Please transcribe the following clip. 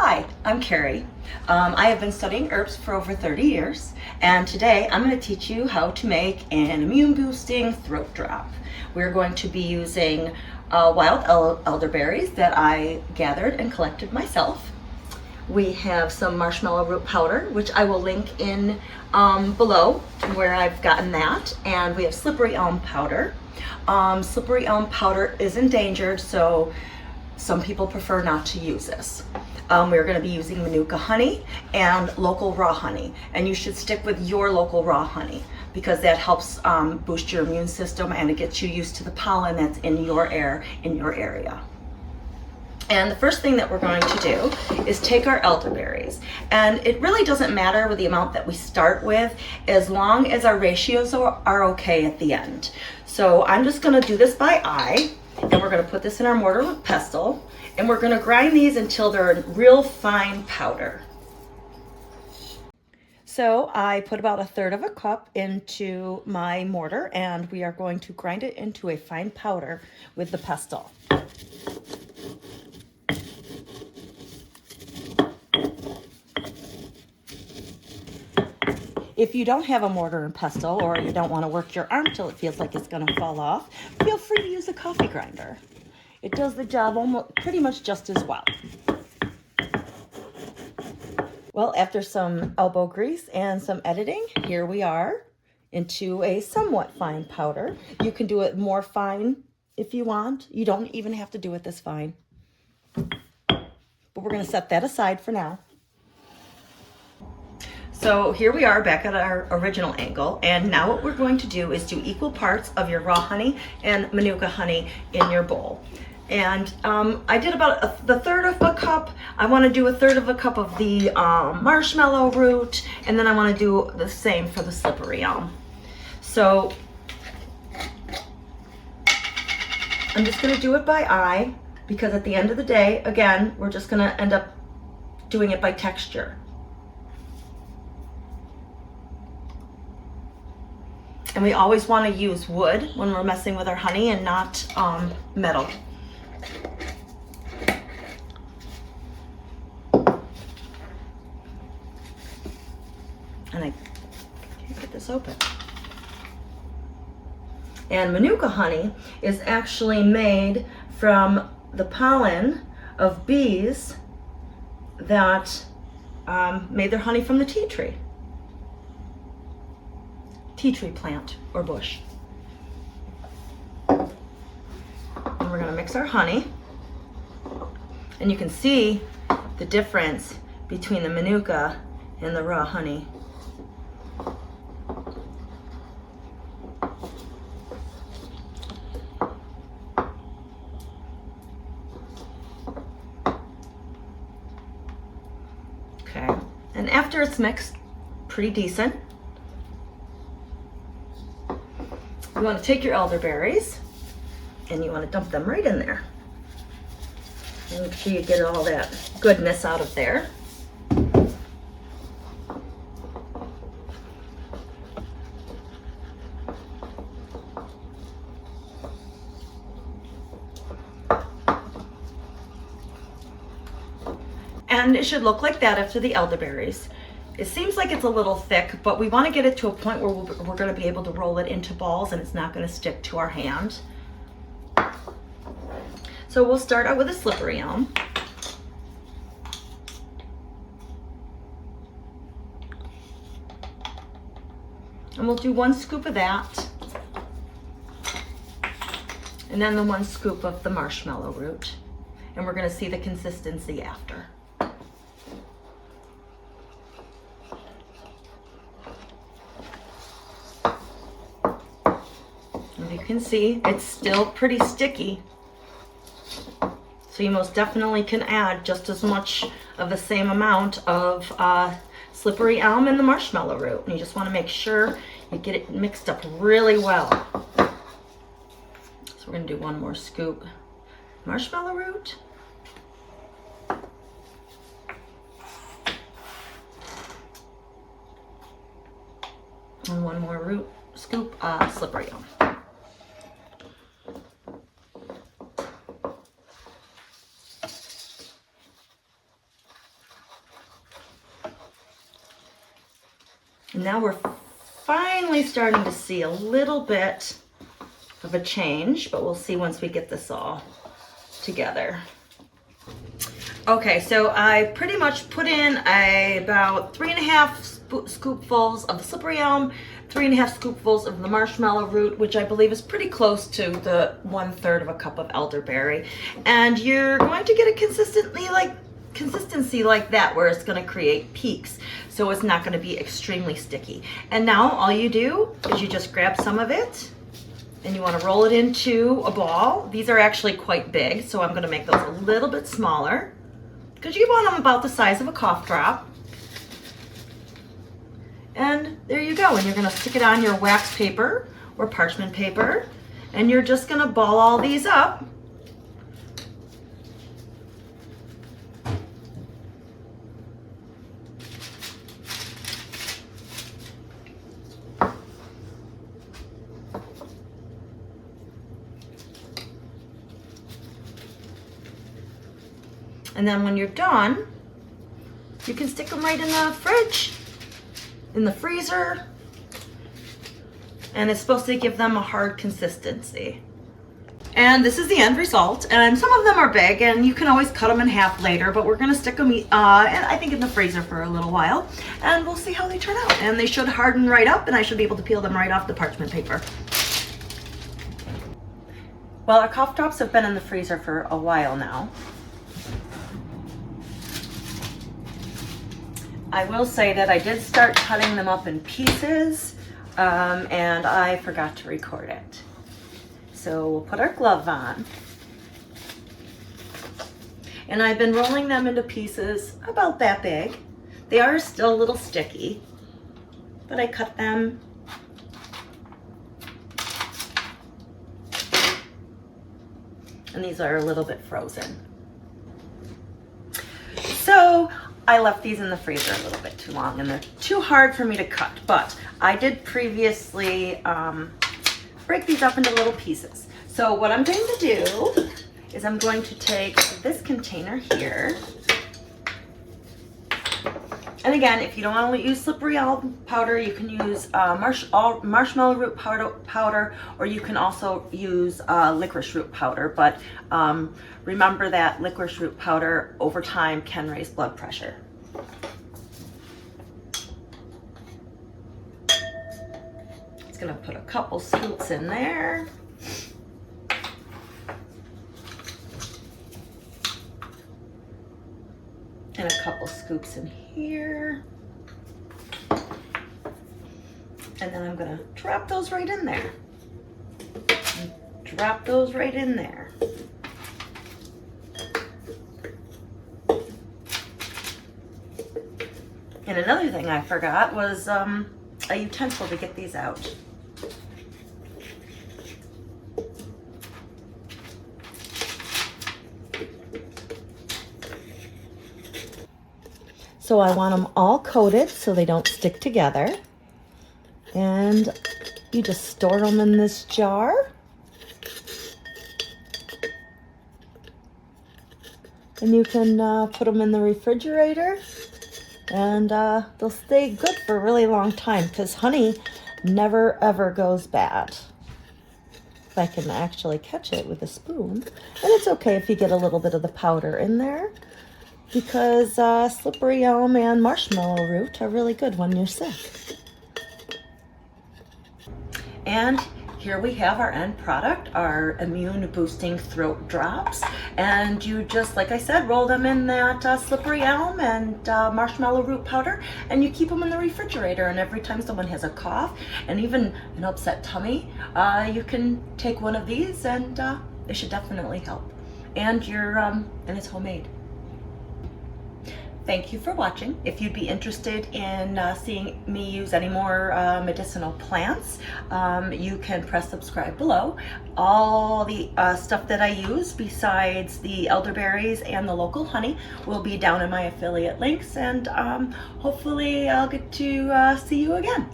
Hi, I'm Carrie. I have been studying herbs for over 30 years, and today I'm going to teach you how to make an immune boosting throat drop. We're going to be using wild elderberries that I gathered and collected myself. We have some marshmallow root powder, which I will link in below where I've gotten that, and we have slippery elm powder. Slippery elm powder is endangered, so some people prefer not to use this. We're going to be using Manuka honey and local raw honey, and you should stick with your local raw honey because that helps boost your immune system and it gets you used to the pollen that's in your air in your area. And the first thing that we're going to do is take our elderberries, and it really doesn't matter with the amount that we start with as long as our ratios are okay at the end. So I'm just going to do this by eye, and we're going to put this in our mortar and pestle, and we're going to grind these until they're a real fine powder. So I put about 1/3 cup into my mortar, and we are going to grind it into a fine powder with the pestle. If you don't have a mortar and pestle, or you don't want to work your arm till it feels like it's going to fall off, feel free to use a coffee grinder. It does the job almost pretty much just as well. Well, after some elbow grease and some editing, here we are into a somewhat fine powder. You can do it more fine if you want. You don't even have to do it this fine. But we're going to set that aside for now. So here we are back at our original angle, and now what we're going to do is do equal parts of your raw honey and Manuka honey in your bowl. And I did about the 1/3 cup. I want to do 1/3 cup of the marshmallow root, and then I want to do the same for the slippery elm. So I'm just going to do it by eye because at the end of the day, again, we're just going to end up doing it by texture. And we always want to use wood when we're messing with our honey and not metal. And I can't get this open. And Manuka honey is actually made from the pollen of bees that made their honey from the tea tree. Tea tree plant or bush. And we're going to mix our honey, and you can see the difference between the Manuka and the raw honey. Okay, and after it's mixed pretty decent, you want to take your elderberries and you want to dump them right in there. And make sure you get all that goodness out of there. And it should look like that after the elderberries. It seems like it's a little thick, but we want to get it to a point where we're going to be able to roll it into balls and it's not going to stick to our hand. So we'll start out with a slippery elm. And we'll do 1 scoop of that. And then the 1 scoop of the marshmallow root. And we're going to see the consistency after. As you can see, it's still pretty sticky. So you most definitely can add just as much of the same amount of slippery elm and the marshmallow root. And you just want to make sure you get it mixed up really well. So we're going to do 1 more scoop marshmallow root. And 1 more scoop slippery elm. And now we're finally starting to see a little bit of a change, but we'll see once we get this all together. Okay, so I pretty much put in about 3.5 scoopfuls of the slippery elm, 3.5 scoopfuls of the marshmallow root, which I believe is pretty close to the 1/3 of a cup of elderberry. And you're going to get a consistency like that, where it's going to create peaks, so it's not going to be extremely sticky. And now all you do is you just grab some of it and you want to roll it into a ball. These are actually quite big, so I'm going to make those a little bit smaller because you want them about the size of a cough drop. And there you go. And you're going to stick it on your wax paper or parchment paper, and you're just going to ball all these up. And then when you're done, you can stick them right in the fridge, in the freezer, and it's supposed to give them a hard consistency. And this is the end result, and some of them are big, and you can always cut them in half later, but we're gonna stick them, and I think in the freezer for a little while, and we'll see how they turn out. And they should harden right up, and I should be able to peel them right off the parchment paper. Well, our cough drops have been in the freezer for a while now. I will say that I did start cutting them up in pieces, and I forgot to record it. So we'll put our glove on. And I've been rolling them into pieces about that big. They are still a little sticky, but I cut them. And these are a little bit frozen. So I left these in the freezer a little bit too long, and they're too hard for me to cut, but I did previously break these up into little pieces. So what I'm going to do is I'm going to take this container here, and again, if you don't want to use slippery elm powder, you can use marshmallow root powder, or you can also use licorice root powder, but remember that licorice root powder over time can raise blood pressure. It's going to put a couple scoops in there. And a couple scoops in here. And then I'm going to drop those right in there. And drop those right in there. And another thing I forgot was a utensil to get these out. So I want them all coated so they don't stick together. And you just store them in this jar. And you can put them in the refrigerator, and they'll stay good for a really long time because honey never ever goes bad. If I can actually catch it with a spoon. And it's okay if you get a little bit of the powder in there, because slippery elm and marshmallow root are really good when you're sick. And here we have our end product, our immune boosting throat drops. And you just, like I said, roll them in that slippery elm and marshmallow root powder, and you keep them in the refrigerator. And every time someone has a cough and even an upset tummy, you can take one of these, and it should definitely help. And and it's homemade. Thank you for watching. If you'd be interested in seeing me use any more medicinal plants, you can press subscribe below. All the stuff that I use besides the elderberries and the local honey will be down in my affiliate links, and hopefully I'll get to see you again.